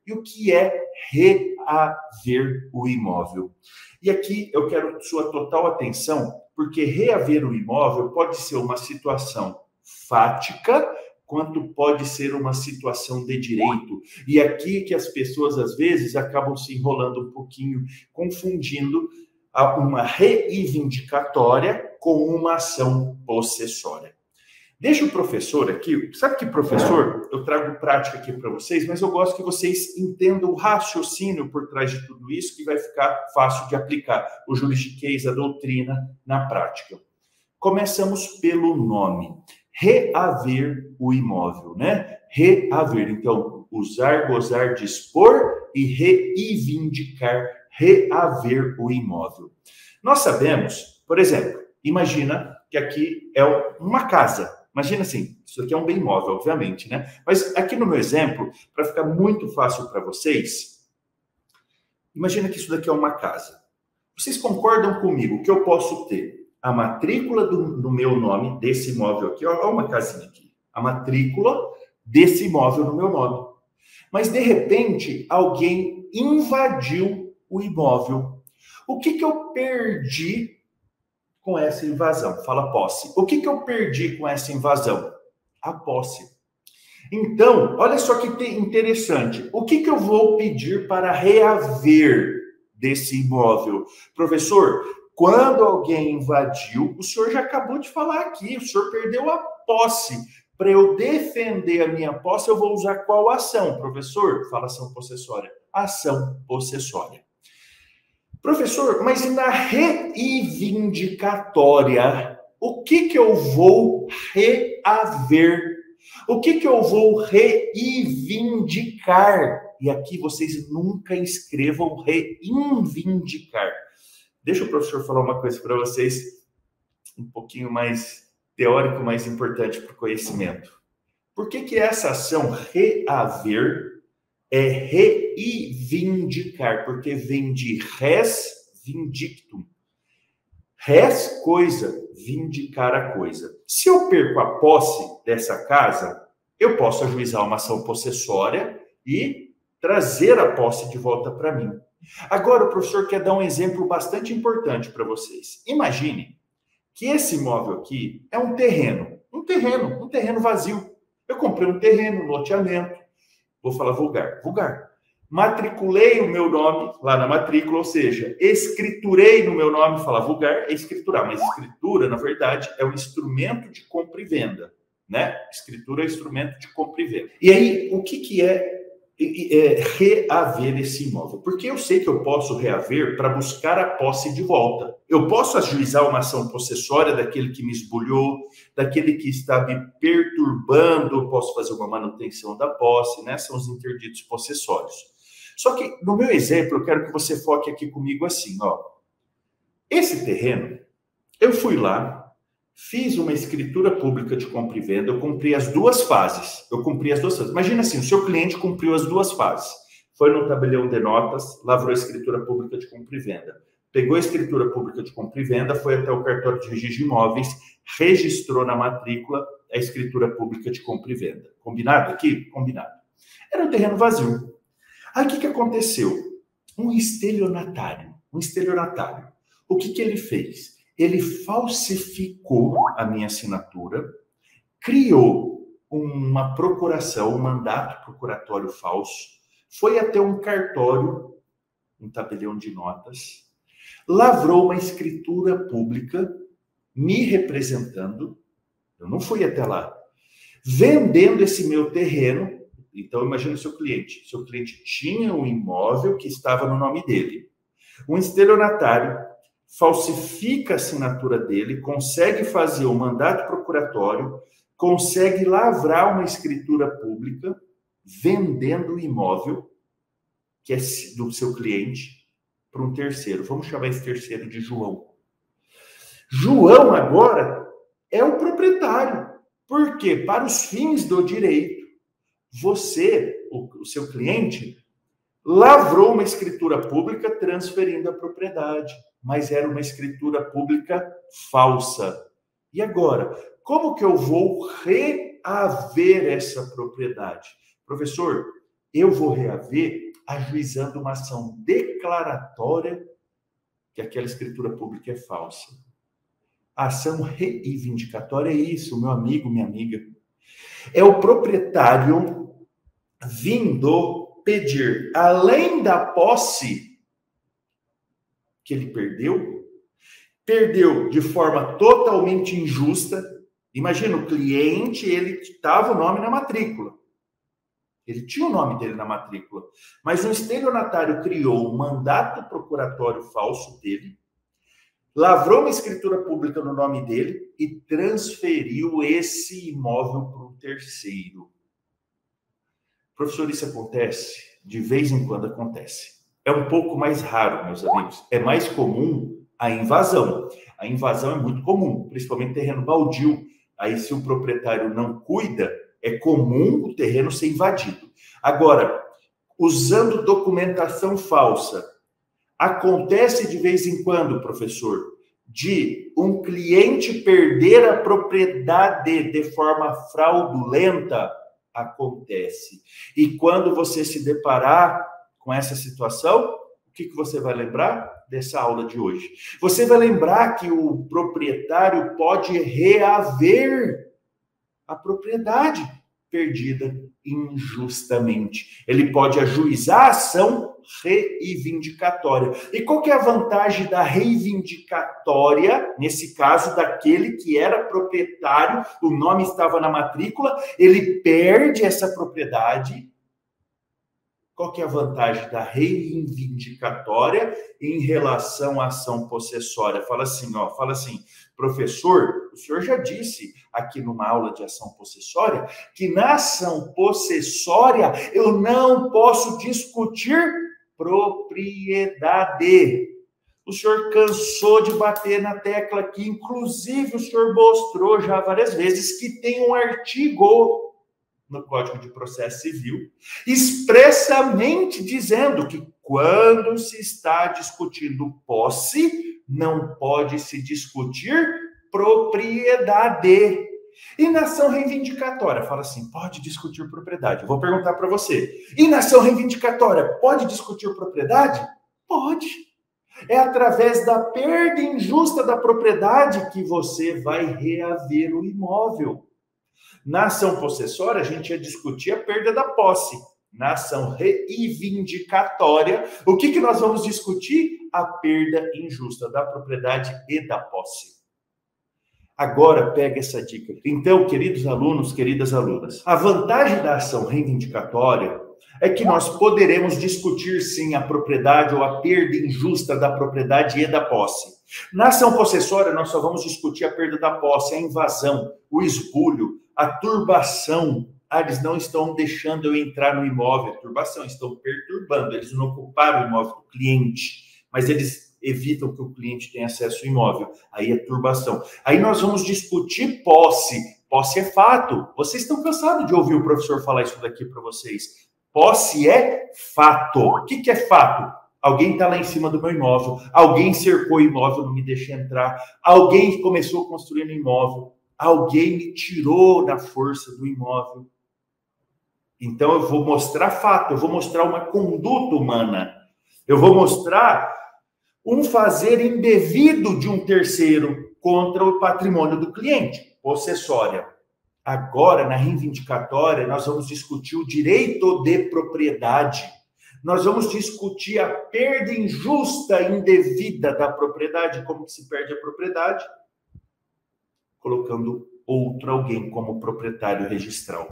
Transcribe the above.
E o que é reaver o imóvel? E aqui eu quero sua total atenção, porque reaver o imóvel pode ser uma situação fática, quanto pode ser uma situação de direito. E aqui que as pessoas, às vezes, acabam se enrolando um pouquinho, confundindo uma reivindicatória com uma ação possessória. Deixa o professor aqui, sabe que professor, eu trago prática aqui para vocês, mas eu gosto que vocês entendam o raciocínio por trás de tudo isso, que vai ficar fácil de aplicar o juridiquês, a doutrina, na prática. Começamos pelo nome. Reaver o imóvel, né? Reaver. Então, usar, gozar, dispor e reivindicar, reaver o imóvel. Nós sabemos, por exemplo, imagina que aqui é uma casa. Imagina assim, isso aqui é um bem imóvel, obviamente, né? Mas aqui no meu exemplo, para ficar muito fácil para vocês, imagina que isso daqui é uma casa. Vocês concordam comigo que eu posso ter a matrícula do meu nome, desse imóvel aqui, olha uma casinha aqui, a matrícula desse imóvel no meu nome. Mas, de repente, alguém invadiu o imóvel. O que eu perdi com essa invasão? Fala posse. O que eu perdi com essa invasão? A posse. Então, olha só que interessante. O que eu vou pedir para reaver desse imóvel? Professor, quando alguém invadiu, o senhor já acabou de falar aqui, o senhor perdeu a posse. Para eu defender a minha posse, eu vou usar qual ação, professor? Fala ação possessória. Ação possessória. Professor, mas e na reivindicatória, o que eu vou reaver? O que eu vou reivindicar? E aqui vocês nunca escrevam reivindicar. Deixa o professor falar uma coisa para vocês, um pouquinho mais teórico, mais importante para o conhecimento. Por que essa ação reaver é reivindicar? Porque vem de res vindictum. Res, coisa, vindicar a coisa. Se eu perco a posse dessa casa, eu posso ajuizar uma ação possessória e trazer a posse de volta para mim. Agora, o professor quer dar um exemplo bastante importante para vocês. Imagine que esse imóvel aqui é um terreno vazio. Eu comprei um terreno, loteamento, vou falar vulgar. Matriculei o meu nome lá na matrícula, ou seja, escriturei no meu nome, falar vulgar é escriturar, mas escritura, na verdade, é um instrumento de compra e venda, né? Escritura é instrumento de compra e venda. E aí, o que é reaver esse imóvel? Porque eu sei que eu posso reaver para buscar a posse de volta. Eu posso ajuizar uma ação possessória daquele que me esbulhou, daquele que está me perturbando, eu posso fazer uma manutenção da posse, né? São os interditos possessórios. Só que, no meu exemplo, eu quero que você foque aqui comigo assim, ó. Esse terreno, eu fui lá, fiz uma escritura pública de compra e venda, eu cumpri as duas fases. Imagina assim, o seu cliente cumpriu as duas fases. Foi no tabelião de notas, lavrou a escritura pública de compra e venda. Pegou a escritura pública de compra e venda, foi até o cartório de registro de imóveis, registrou na matrícula a escritura pública de compra e venda. Combinado aqui? Combinado. Era um terreno vazio. Aí o que aconteceu? Um estelionatário. O que ele fez? Ele falsificou a minha assinatura, criou uma procuração, um mandato procuratório falso, foi até um cartório, um tabelião de notas, lavrou uma escritura pública, me representando, eu não fui até lá, vendendo esse meu terreno. Então, imagina o seu cliente. Seu cliente tinha um imóvel que estava no nome dele. Um estelionatário falsifica a assinatura dele, consegue fazer um mandato procuratório, consegue lavrar uma escritura pública, vendendo o imóvel, que é do seu cliente, para um terceiro. Vamos chamar esse terceiro de João. João agora é o proprietário. Por quê? Para os fins do direito, você, o seu cliente, lavrou uma escritura pública transferindo a propriedade, mas era uma escritura pública falsa. E agora, como que eu vou reaver essa propriedade? Professor, eu vou reaver ajuizando uma ação declaratória que aquela escritura pública é falsa. A ação reivindicatória é isso, meu amigo, minha amiga. É o proprietário vindo pedir, além da posse que ele perdeu de forma totalmente injusta. Imagina, o cliente, ele estava o nome na matrícula. Ele tinha o nome dele na matrícula. Mas o estelionatário criou um mandato procuratório falso dele, lavrou uma escritura pública no nome dele e transferiu esse imóvel para um terceiro. Professor, isso acontece? De vez em quando acontece. É um pouco mais raro, meus amigos. É mais comum a invasão. A invasão é muito comum, principalmente terreno baldio. Aí, se o proprietário não cuida, é comum o terreno ser invadido. Agora, usando documentação falsa, acontece de vez em quando, professor, de um cliente perder a propriedade de forma fraudulenta? Acontece. E quando você se deparar com essa situação, o que você vai lembrar dessa aula de hoje? Você vai lembrar que o proprietário pode reaver a propriedade perdida injustamente. Ele pode ajuizar a ação reivindicatória. E qual que é a vantagem da reivindicatória, nesse caso, daquele que era proprietário, o nome estava na matrícula, ele perde essa propriedade. Qual que é a vantagem da reivindicatória em relação à ação possessória? Fala assim, professor, o senhor já disse aqui numa aula de ação possessória que na ação possessória eu não posso discutir propriedade. O senhor cansou de bater na tecla aqui, inclusive o senhor mostrou já várias vezes que tem um artigo no Código de Processo Civil, expressamente dizendo que quando se está discutindo posse, não pode se discutir propriedade. E na ação reivindicatória, fala assim, pode discutir propriedade. Eu vou perguntar para você, e na ação reivindicatória, pode discutir propriedade? Pode. É através da perda injusta da propriedade que você vai reaver o imóvel. Na ação possessória, a gente ia discutir a perda da posse. Na ação reivindicatória, o que nós vamos discutir? A perda injusta da propriedade e da posse. Agora, pega essa dica. Então, queridos alunos, queridas alunas, a vantagem da ação reivindicatória é que nós poderemos discutir, sim, a propriedade ou a perda injusta da propriedade e da posse. Na ação possessória, nós só vamos discutir a perda da posse, a invasão, o esbulho, a turbação. Eles não estão deixando eu entrar no imóvel, a turbação, estão perturbando, eles não ocuparam o imóvel do cliente, mas eles evitam que o cliente tenha acesso ao imóvel. Aí é turbação. Aí nós vamos discutir posse. Posse é fato. Vocês estão cansados de ouvir o professor falar isso daqui para vocês. Posse é fato. O que é fato? Alguém está lá em cima do meu imóvel, alguém cercou o imóvel, não me deixa entrar, alguém começou a construir no imóvel, alguém me tirou da força do imóvel. Então, eu vou mostrar fato, eu vou mostrar uma conduta humana, eu vou mostrar um fazer indevido de um terceiro contra o patrimônio do cliente, possessória. Agora, na reivindicatória, nós vamos discutir o direito de propriedade. Nós vamos discutir a perda injusta, indevida da propriedade, como que se perde a propriedade, colocando outro alguém como proprietário registral.